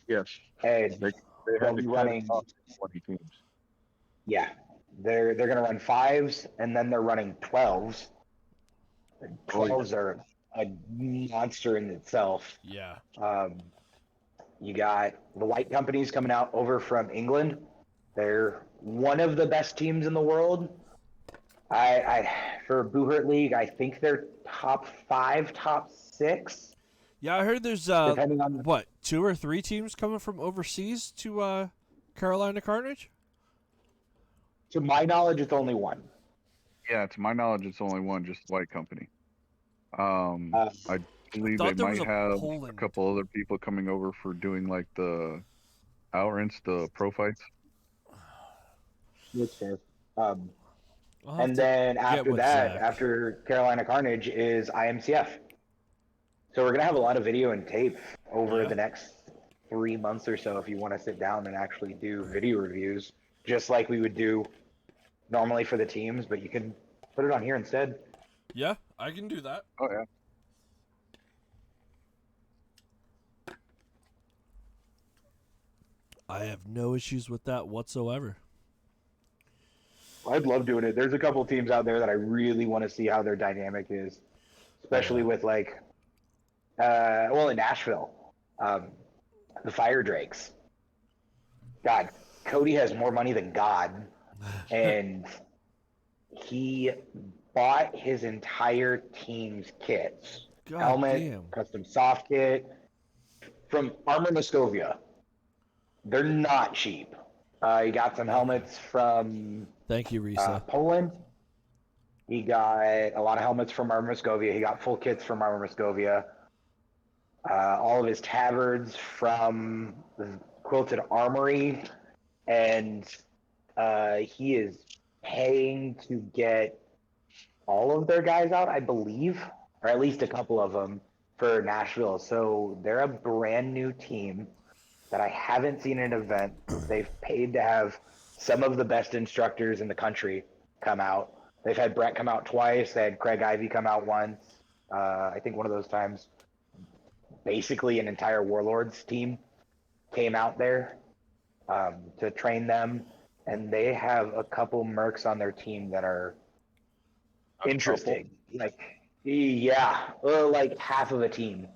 Yes. And They they'll had to be cut running, it off to 20 teams. yeah, they're going to run 5s, and then they're running 12s. 12s are a monster in itself. Yeah. You got the white companies coming out over from England. They're one of the best teams in the world. For Buhurt League, I think they're top 5, top 6. Yeah, I heard there's Depending on 2 or 3 teams coming from overseas to Carolina Carnage? To my knowledge, it's only one. Yeah, to my knowledge, it's only one, just white company. I believe thought they there was might a have Poland. a couple other people coming over for doing like the outrants, the pro fights. That's fair. I'll have And to then get after with that, Zach. after Carolina Carnage is IMCF. So we're gonna have a lot of video and tape over Yeah. the next 3 months or so if you want to sit down and actually do video reviews, just like we would do normally for the teams, but you can put it on here instead. Yeah, I can do that. Oh yeah. I have no issues with that whatsoever. I'd love doing it. There's a couple teams out there that I really want to see how their dynamic is, especially with like, in Nashville, the Fire Drakes. God, Cody has more money than God, and he bought his entire team's kits, God helmet, damn. custom soft kit from Armor Muscovia. They're not cheap. He got some helmets from Thank you, Risa. Poland. He got a lot of helmets from Armor Muscovia. He got full kits from Armor Muscovia. All of his tabards from the Quilted Armory. And he is paying to get all of their guys out, I believe, or at least a couple of them for Nashville. So they're a brand new team that I haven't seen in an event. They've paid to have some of the best instructors in the country come out. They've had Brett come out twice. They had Craig Ivey come out once. I think one of those times, basically an entire Warlords team came out there to train them. And they have a couple mercs on their team that are interesting. Like, yeah, like half of a team.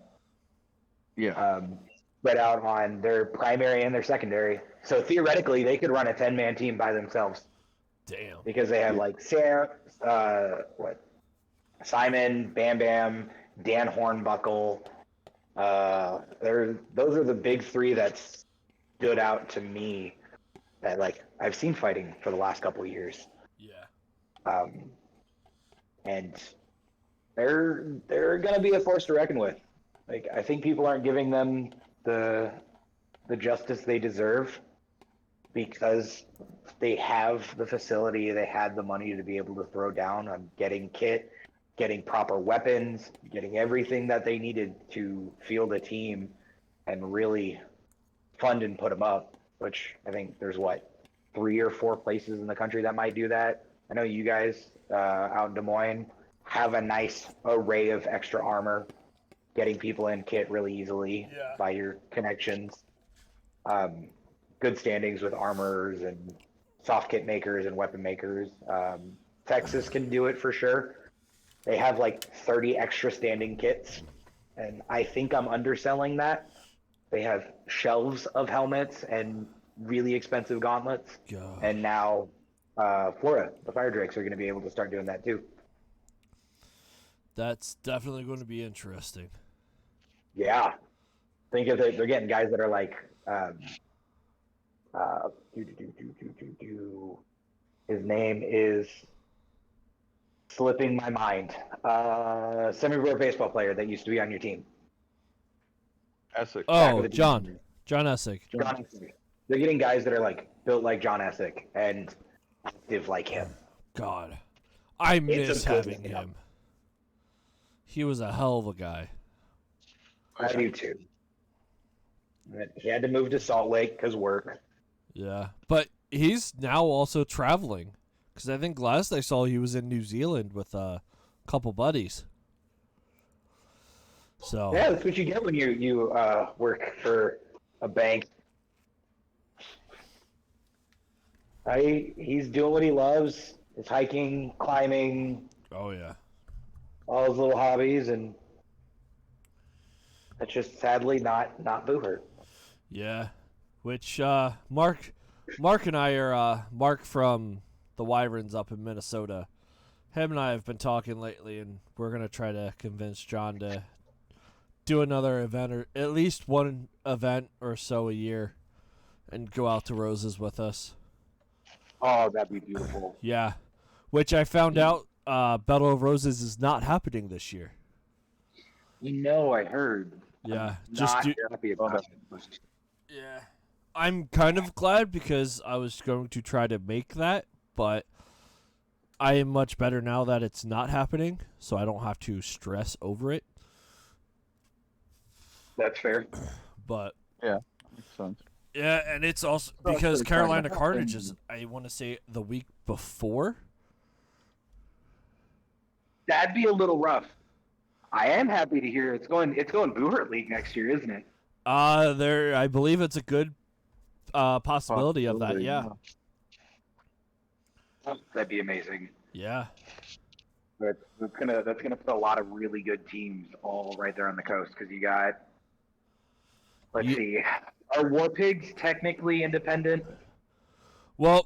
Yeah. Spread out on their primary and their secondary. So theoretically, they could run a 10-man team by themselves. Damn. Because they have like Simon, Bam Bam, Dan Hornbuckle. Those are the big 3 that stood out to me that like I've seen fighting for the last couple of years. Yeah. And they're gonna be a force to reckon with. Like, I think people aren't giving them the justice they deserve because they have the facility, they had the money to be able to throw down on getting kit, getting proper weapons, getting everything that they needed to field a team and really fund and put them up, which I think there's 3 or 4 places in the country that might do that. I know you guys out in Des Moines have a nice array of extra armor, getting people in kit really easily by your connections. Good standings with armorers and soft kit makers and weapon makers. Texas can do it for sure. They have 30 extra standing kits, and I think I'm underselling that. They have shelves of helmets and really expensive gauntlets. God. And now Florida, the Fire Drakes, are going to be able to start doing that too. That's definitely going to be interesting. Yeah. Think of it, they're getting guys that are his name is slipping my mind. Semi-pro baseball player that used to be on your team. Essex. Oh, John Essick. John Essick. They're getting guys that are built like John Essick and active like him. God, I miss having thing. him. He was a hell of a guy. I do too. He had to move to Salt Lake because work. Yeah, but he's now also traveling because I think last I saw he was in New Zealand with a couple buddies. So yeah, that's what you get when you work for a bank. He's doing what he loves. He's hiking, climbing. Oh yeah. All his little hobbies, and that's just sadly not Buhurt. Yeah, which Mark and I are Mark from the Wyverns up in Minnesota. Him and I have been talking lately, and we're gonna try to convince John to do another event, or at least one event or so a year, and go out to Roses with us. Oh, that'd be beautiful. Yeah, which I found out Battle of Roses is not happening this year. I heard. Yeah, I'm not happy about it. Yeah, I'm kind of glad because I was going to try to make that, but I am much better now that it's not happening, so I don't have to stress over it. That's fair. But Yeah, makes sense. yeah, and it's also because Carolina Carnage is, I want to say, the week before. That'd be a little rough. I am happy to hear it's going Buhurt League next year, isn't it? I believe it's a good possibility of that. Yeah. That'd be amazing. Yeah. That's gonna put a lot of really good teams all right there on the coast because you got. Let's see, are War Pigs technically independent? Well,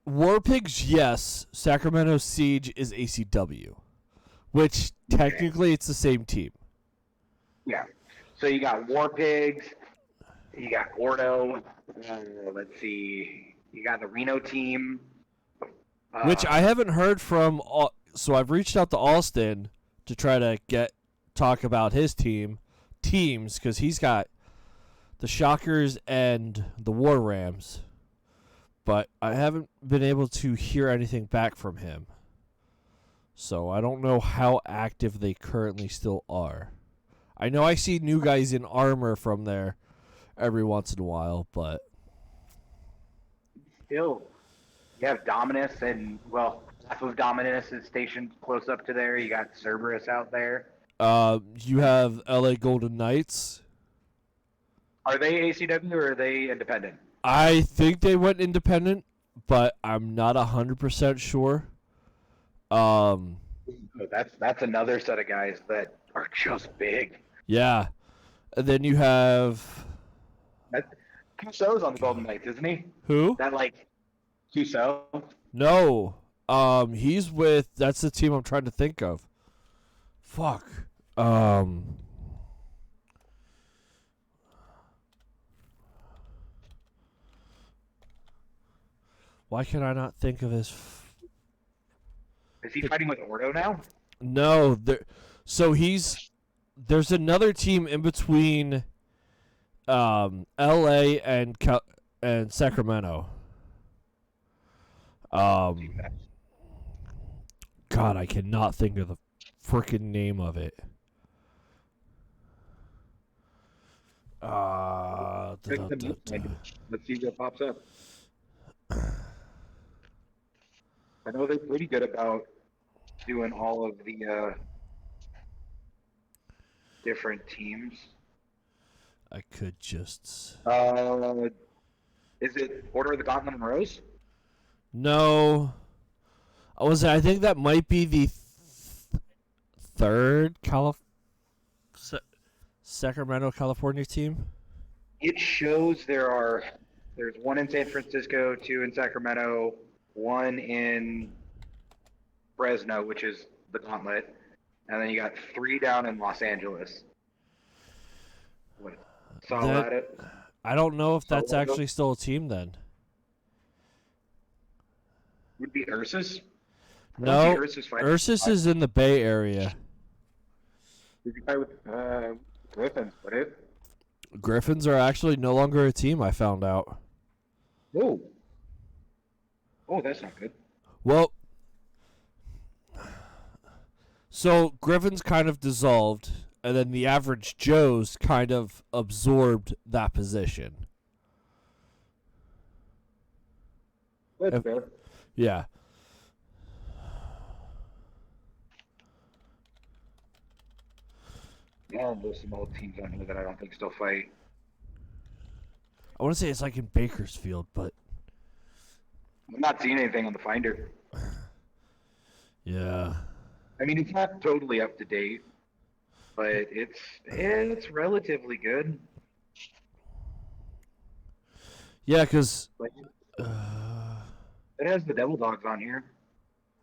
War Pigs, yes. Sacramento Siege is ACW, which technically it's the same team. Yeah. So you got War Pigs, you got Gordo. Let's see, you got the Reno team, which I haven't heard from. So I've reached out to Alston to try to talk about his teams because he's got the Shockers and the War Rams, but I haven't been able to hear anything back from him. So I don't know how active they currently still are. I know I see new guys in armor from there every once in a while, but still, you have Dominus, and half of Dominus is stationed close up to there. You got Cerberus out there. You have LA Golden Knights. Are they ACW or are they independent? I think they went independent, but I'm not 100% sure. That's another set of guys that are just big. Yeah. And then you have Cuso's on the Golden Knights, isn't he? who? That Cuso? No. He's with, that's the team I'm trying to think of. Fuck. Why can I not think of his? Is he fighting with Ordo now? No, so there's another team in between L.A. and Sacramento. God, I cannot think of the freaking name of it. Let's see what pops up. I know they're pretty good about doing all of the different teams. I could just. Is it Order of the Gauntlet and Rose? No. I think that might be the third Sacramento, California team. It shows there's one in San Francisco, two in Sacramento, one in Fresno, which is the Gauntlet, and then you got 3 down in Los Angeles. What? I don't know if that's actually still a team then. Would be Ursus? No, Ursus is in the Bay Area. Did you fight with Griffins? What if? Griffins are actually no longer a team, I found out. Oh, that's not good. Well, so Griffins kind of dissolved, and then the Average Joes kind of absorbed that position. That's fair. Yeah. Yeah, there's some old teams on here that I don't think still fight. I want to say it's like in Bakersfield, but I'm not seeing anything on the Finder. yeah. I mean, it's not totally up to date, but it's relatively good. Yeah, because it has the Devil Dogs on here.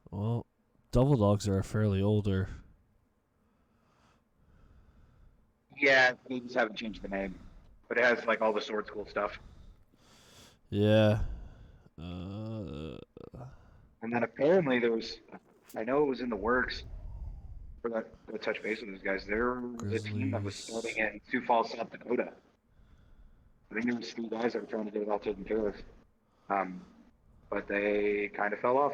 Well, Devil Dogs are fairly older. Yeah, they just haven't changed the name, but it has like all the Sword School stuff. Yeah. And then apparently I know it was in the works for that to touch base with those guys. They're the team that was starting in Sioux Falls, South Dakota. I think there was 3 guys that were trying to get it all taken care of. But they kind of fell off.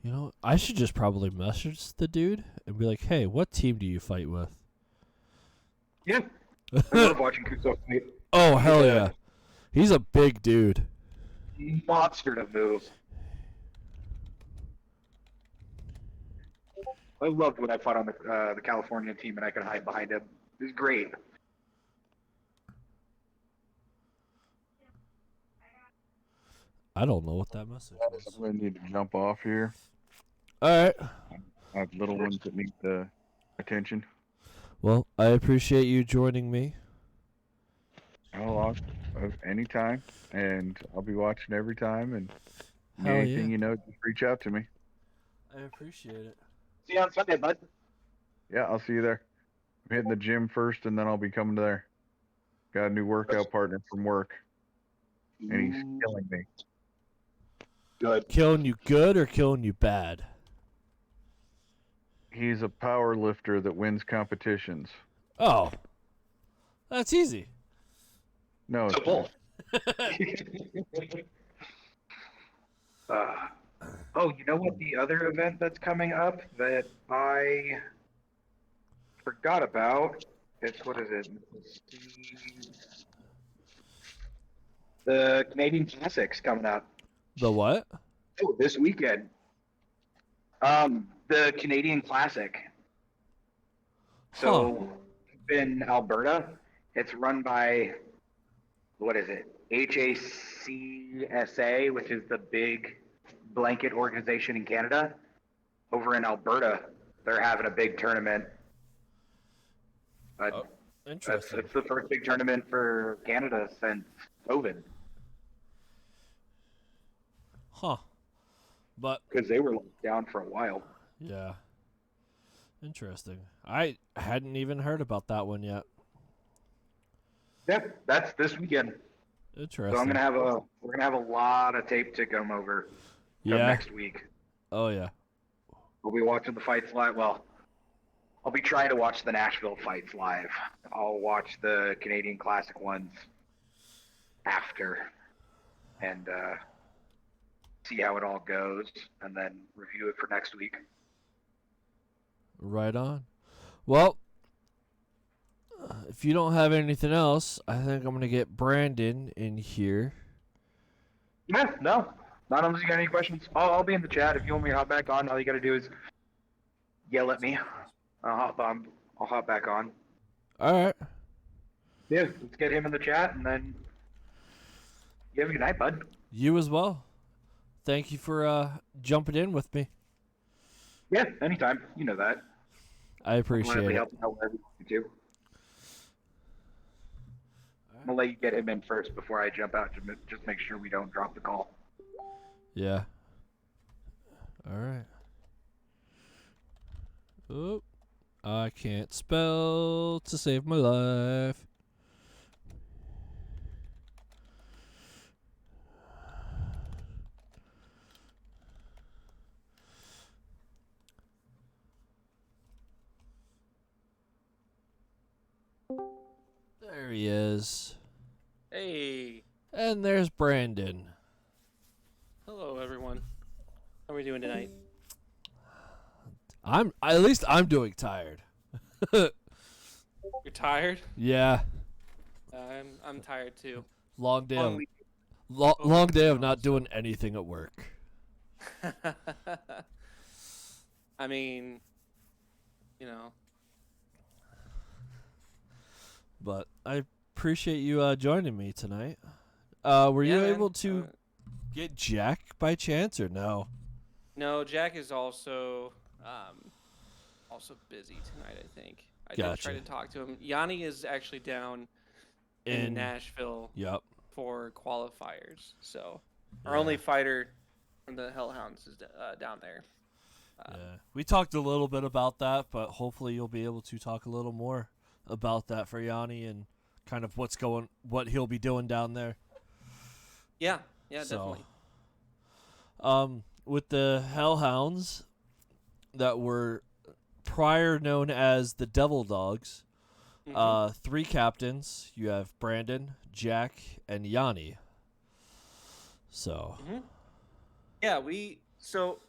You know, I should just probably message the dude and be like, hey, what team do you fight with? Yeah. I love watching Kuso fight. Oh, hell yeah. He's a big dude. Monster to move. I loved when I fought on the California team and I could hide behind him. It was great. I don't know what that message was. I'm going to need to jump off here. All right. I have little ones that need the attention. Well, I appreciate you joining me. Anytime, and I'll be watching every time. And Hell anything yeah. you know, just reach out to me. I appreciate it. See you on Sunday, bud. Yeah, I'll see you there. I'm hitting the gym first, and then I'll be coming there. Got a new workout partner from work, and he's killing me. Good. Killing you good or killing you bad? He's a power lifter that wins competitions. Oh. That's easy. No, So it's both. You know what? The other event that's coming up that I forgot about. What is it? Let's see. The Canadian Classics coming up. The what? Oh, this weekend. The Canadian Classic. So, in Alberta, it's run by, what is it? HACSA, which is the big blanket organization in Canada. Over in Alberta, they're having a big tournament. Interesting. It's the first big tournament for Canada since COVID. Huh. But Because they were locked down for a while. yeah. Interesting. I hadn't even heard about that one yet. Yep, that's this weekend. Interesting. So we're gonna have a lot of tape to come over Yeah. next week. Oh yeah. We'll be watching the fights live. Well, I'll be trying to watch the Nashville fights live. I'll watch the Canadian Classic ones after and see how it all goes, and then review it for next week. Right on. Well, if you don't have anything else, I think I'm going to get Brandon in here. Yeah, no. Not unless you got any questions. I'll be in the chat. If you want me to hop back on, all you got to do is yell at me. I'll hop back on. All right. Yeah, let's get him in the chat, and then you have a good night, bud. You as well. Thank you for jumping in with me. Yeah, anytime. You know that. I appreciate it. Help out wherever you do. I'm going to let you get him in first before I jump out to just make sure we don't drop the call. Yeah. All right. Oh, I can't spell to save my life. There he is. Hey. And there's Brandon. Hello, everyone. How are we doing tonight? At least I'm doing tired. You're tired? Yeah. I'm tired too. Long day. Long Long day of not doing anything at work. I mean, you know. But I appreciate you joining me tonight. Were you Yeah, able man. to get Jack by chance or no? No, Jack is also busy tonight, I think. I did try Gotcha. to talk to him. Yanni is actually down in Nashville Yep. for qualifiers. So our Yeah. only fighter from the Hellhounds is down there. Yeah. We talked a little bit about that, but hopefully you'll be able to talk a little more about that for Yanni and kind of what he'll be doing down there. Yeah, definitely. With the Hellhounds that were prior known as the Devil Dogs, Mhm. 3 captains. You have Brandon, Jack, and Yanni. So. Yeah, so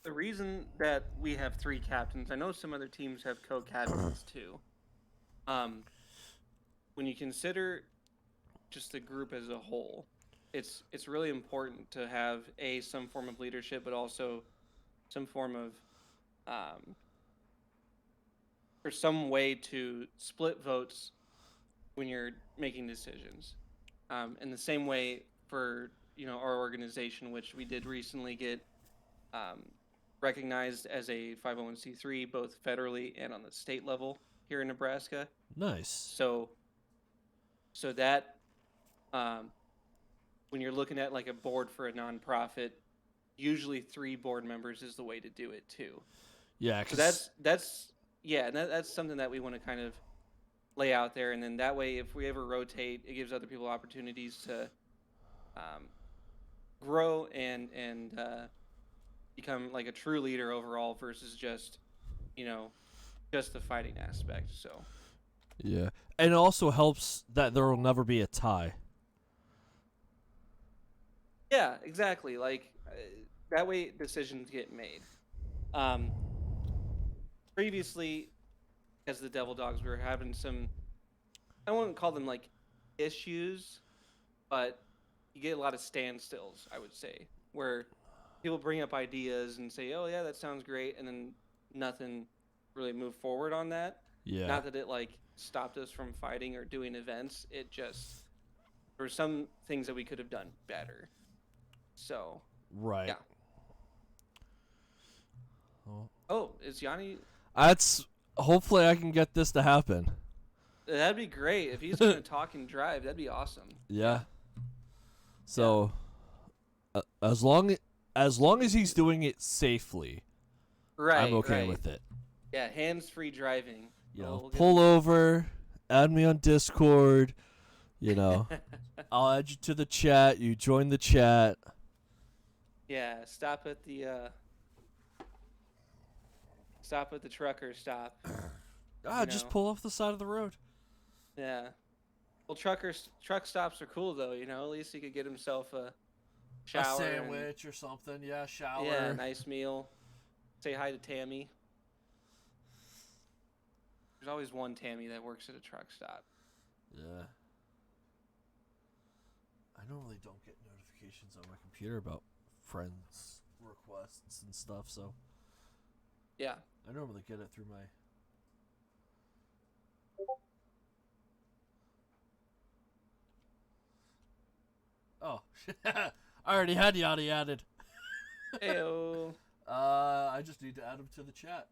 the reason that we have 3 captains, I know some other teams have co-captains too. When you consider just the group as a whole, it's really important to have some form of leadership, but also some form of or some way to split votes when you're making decisions. In the same way for our organization, which we did recently get recognized as a 501c3 both federally and on the state level here in Nebraska. Nice. So that when you're looking at like a board for a nonprofit, usually 3 board members is the way to do it too. Yeah, So that's something that we want to kind of lay out there, and then that way, if we ever rotate, it gives other people opportunities to grow and become like a true leader overall versus just the fighting aspect. So yeah, and it also helps that there will never be a tie. yeah, exactly. Like that way, decisions get made. Previously, as the Devil Dogs, we were having some, I wouldn't call them like issues, but you get a lot of standstills, I would say, where people bring up ideas and say, oh yeah, that sounds great, and then nothing really moved forward on that. Yeah. Not that it like stopped us from fighting or doing events, it just, there were some things that we could have done better. So Right. yeah. Oh, is Yanni? Hopefully I can get this to happen. That'd be great if he's gonna talk and drive. That'd be awesome. Yeah. So, as long as he's doing it safely, Right. I'm okay right. with it. Yeah, hands-free driving. We'll pull over, add me on Discord. I'll add you to the chat. You join the chat. stop at the trucker stop. Just pull off the side of the road. Yeah. Well, truck stops are cool though. At least he could get himself a shower, a sandwich or something. Yeah, shower. Yeah, nice meal. Say hi to Tammy. There's always one Tammy that works at a truck stop. Yeah. I normally don't get notifications on my computer about friends requests and stuff, so yeah, I normally get it through my I already had Yanni added. Heyo. I just need to add him to the chat.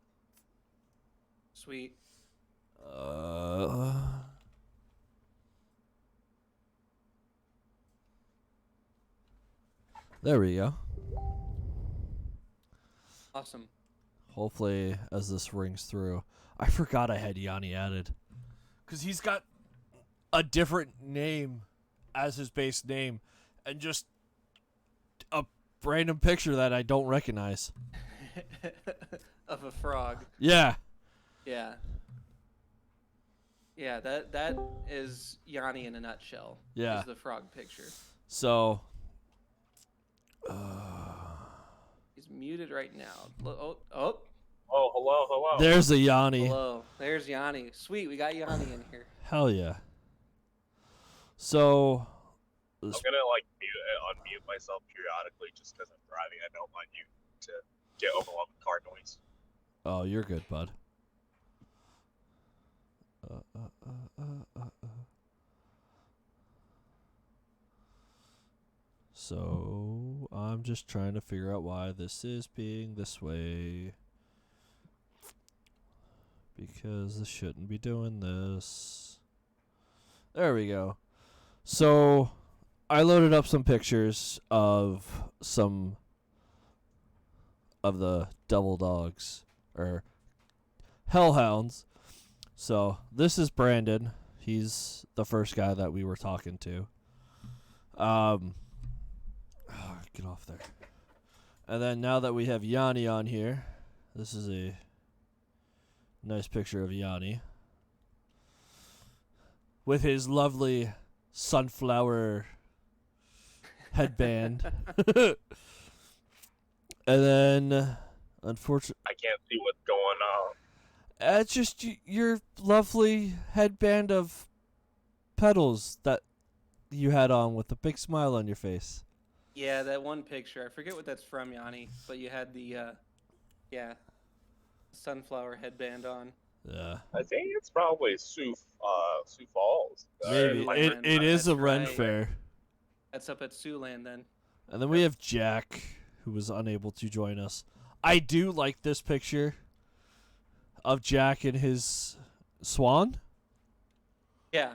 Sweet. There we go. Awesome. Hopefully, as this rings through. I forgot I had Yanni added. Because he's got a different name as his base name. And just a random picture that I don't recognize. Of a frog. Yeah. Yeah. Yeah, that is Yanni in a nutshell. Yeah. Is the frog picture. So... He's muted right now. Oh, hello. There's a Yanni. Hello. There's Yanni. Sweet, we got Yanni in here. Hell yeah. So... I'm gonna unmute myself periodically just because I'm driving. I don't want you to get overwhelmed with car noise. Oh, you're good, bud. So, I'm just trying to figure out why this is being this way. Because this shouldn't be doing this. There we go. So, I loaded up some pictures of some of the devil dogs, or hellhounds. So, this is Brandon. He's the first guy that we were talking to. Get off there. And then now that we have Yanni on here, this is a nice picture of Yanni with his lovely sunflower headband. And then, unfortunately, I can't see what's going on. it's just your lovely headband of petals that you had on with a big smile on your face. Yeah, that one picture. I forget what that's from, Yanni, but you had the sunflower headband on. Yeah. I think it's probably Sioux Falls. Maybe. It is a Ren right. fair. That's up at Siouxland then. And then we have Jack, who was unable to join us. I do like this picture of Jack and his swan. Yeah,